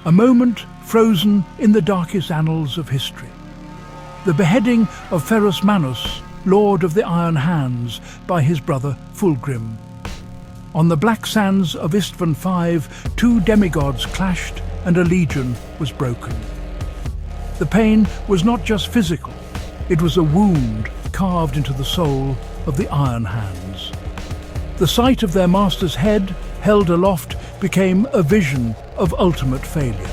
a moment frozen in the darkest annals of history. The beheading of Ferrus Manus, Lord of the Iron Hands, by his brother Fulgrim. On the black sands of Istvaan V, two demigods clashed and a legion was broken. The pain was not just physical, it was a wound carved into the soul of the Iron Hands. The sight of their master's head, held aloft, became a vision of ultimate failure.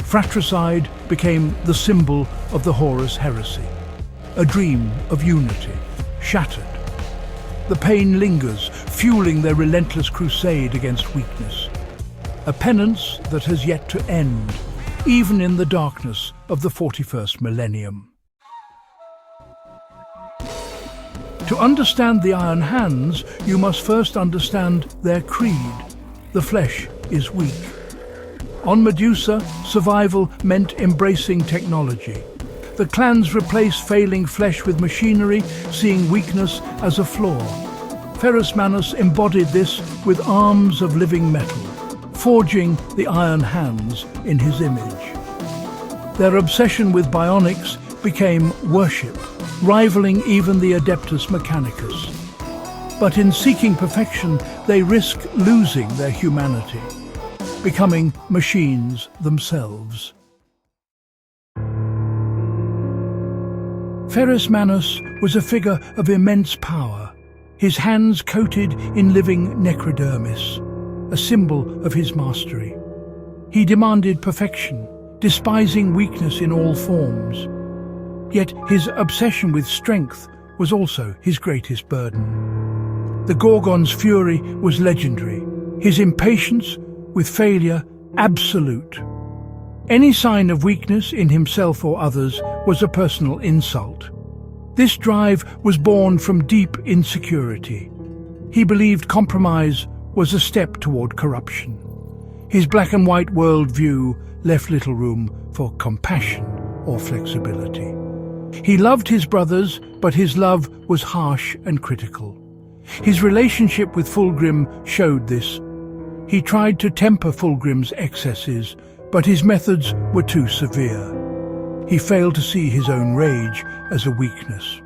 Fratricide became the symbol of the Horus Heresy, a dream of unity, shattered. The pain lingers, fueling their relentless crusade against weakness. A penance that has yet to end, even in the darkness of the 41st millennium. To understand the Iron Hands, you must first understand their creed. The flesh is weak. On Medusa, survival meant embracing technology. The clans replaced failing flesh with machinery, seeing weakness as a flaw. Ferrus Manus embodied this with arms of living metal, forging the Iron Hands in his image. Their obsession with bionics became worship, rivaling even the Adeptus Mechanicus. But in seeking perfection, they risk losing their humanity, becoming machines themselves. Ferrus Manus was a figure of immense power, his hands coated in living necrodermis, a symbol of his mastery. He demanded perfection, despising weakness in all forms. Yet his obsession with strength was also his greatest burden. The Gorgon's fury was legendary, his impatience with failure absolute. Any sign of weakness in himself or others was a personal insult. This drive was born from deep insecurity. He believed compromise was a step toward corruption. His black and white worldview left little room for compassion or flexibility. He loved his brothers, but his love was harsh and critical. His relationship with Fulgrim showed this. He tried to temper Fulgrim's excesses, but his methods were too severe. He failed to see his own rage as a weakness.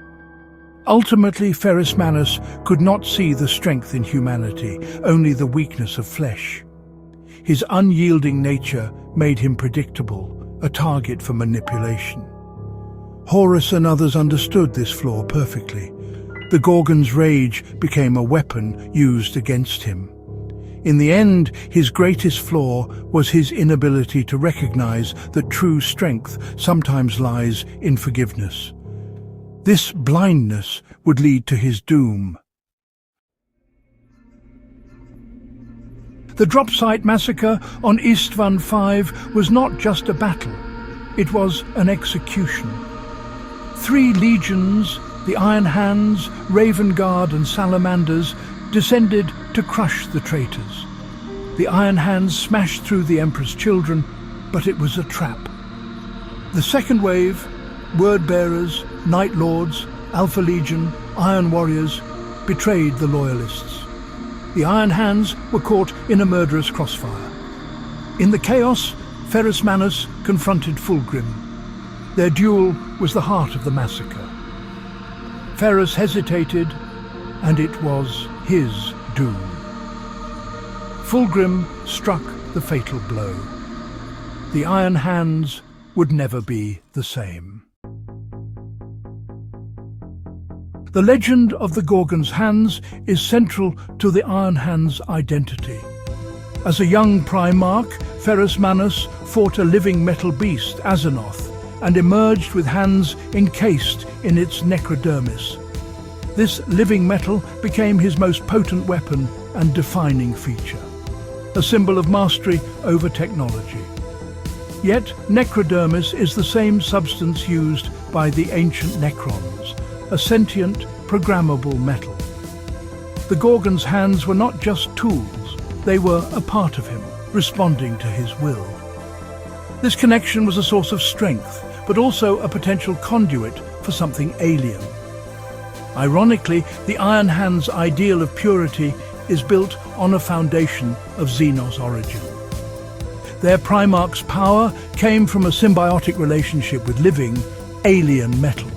Ultimately, Ferrus Manus could not see the strength in humanity, only the weakness of flesh. His unyielding nature made him predictable, a target for manipulation. Horus and others understood this flaw perfectly. The Gorgon's rage became a weapon used against him. In the end, his greatest flaw was his inability to recognize that true strength sometimes lies in forgiveness. This blindness would lead to his doom. The Dropsite massacre on Istvaan V was not just a battle, it was an execution. 3 legions, the Iron Hands, Raven Guard and Salamanders, descended to crush the traitors. The Iron Hands smashed through the Emperor's children, but it was a trap. The second wave, Word-bearers, Night Lords, Alpha Legion, Iron Warriors, betrayed the Loyalists. The Iron Hands were caught in a murderous crossfire. In the chaos, Ferrus Manus confronted Fulgrim. Their duel was the heart of the massacre. Ferrus hesitated, and it was his doom. Fulgrim struck the fatal blow. The Iron Hands would never be the same. The legend of the Gorgon's hands is central to the Iron Hands' identity. As a young Primarch, Ferrus Manus fought a living metal beast, Azeroth, and emerged with hands encased in its necrodermis. This living metal became his most potent weapon and defining feature, a symbol of mastery over technology. Yet, necrodermis is the same substance used by the ancient Necrons, a sentient, programmable metal. The Gorgon's hands were not just tools, they were a part of him, responding to his will. This connection was a source of strength, but also a potential conduit for something alien. Ironically, the Iron Hand's ideal of purity is built on a foundation of Xenos origin. Their Primarch's power came from a symbiotic relationship with living, alien metal.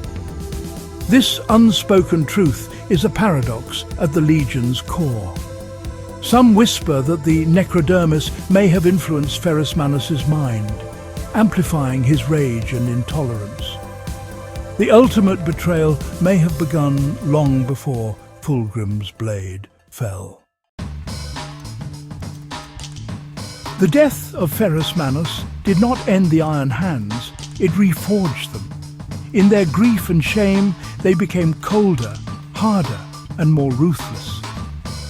This unspoken truth is a paradox at the Legion's core. Some whisper that the necrodermis may have influenced Ferrus Manus's mind, amplifying his rage and intolerance. The ultimate betrayal may have begun long before Fulgrim's blade fell. The death of Ferrus Manus did not end the Iron Hands, it reforged them. In their grief and shame, they became colder, harder, and more ruthless.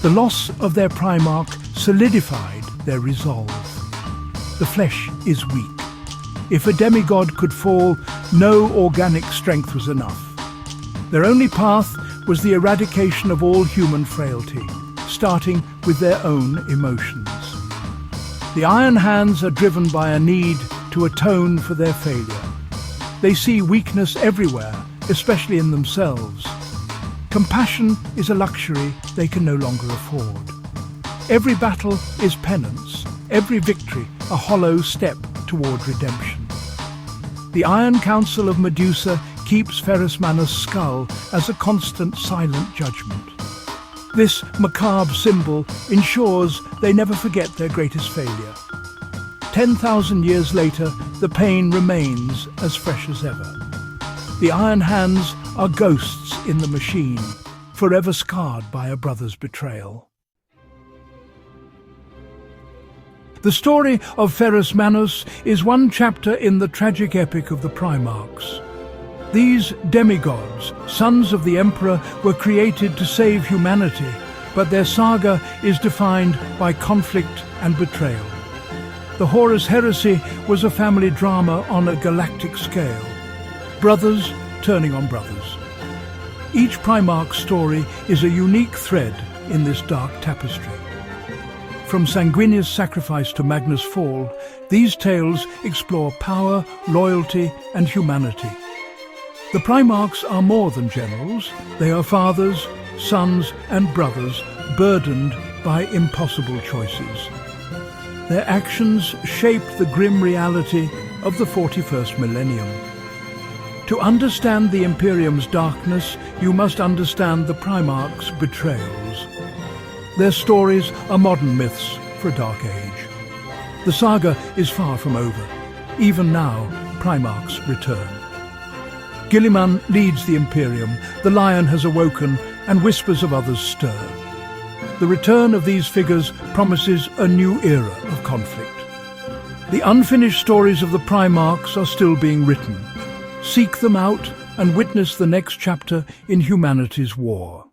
The loss of their Primarch solidified their resolve. The flesh is weak. If a demigod could fall, no organic strength was enough. Their only path was the eradication of all human frailty, starting with their own emotions. The Iron Hands are driven by a need to atone for their failure. They see weakness everywhere, especially in themselves. Compassion is a luxury they can no longer afford. Every battle is penance, every victory a hollow step toward redemption. The Iron Council of Medusa keeps Ferrus Manus' skull as a constant silent judgment. This macabre symbol ensures they never forget their greatest failure. 10,000 years later, the pain remains as fresh as ever. The Iron Hands are ghosts in the machine, forever scarred by a brother's betrayal. The story of Ferrus Manus is one chapter in the tragic epic of the Primarchs. These demigods, sons of the Emperor, were created to save humanity, but their saga is defined by conflict and betrayal. The Horus Heresy was a family drama on a galactic scale. Brothers turning on brothers. Each Primarch's story is a unique thread in this dark tapestry. From Sanguinius' sacrifice to Magnus' fall, these tales explore power, loyalty, and humanity. The Primarchs are more than generals. They are fathers, sons, and brothers burdened by impossible choices. Their actions shape the grim reality of the 41st millennium. To understand the Imperium's darkness, you must understand the Primarchs' betrayals. Their stories are modern myths for a dark age. The saga is far from over. Even now, Primarchs return. Guilliman leads the Imperium, the lion has awoken, and whispers of others stir. The return of these figures promises a new era of conflict. The unfinished stories of the Primarchs are still being written. Seek them out and witness the next chapter in humanity's war.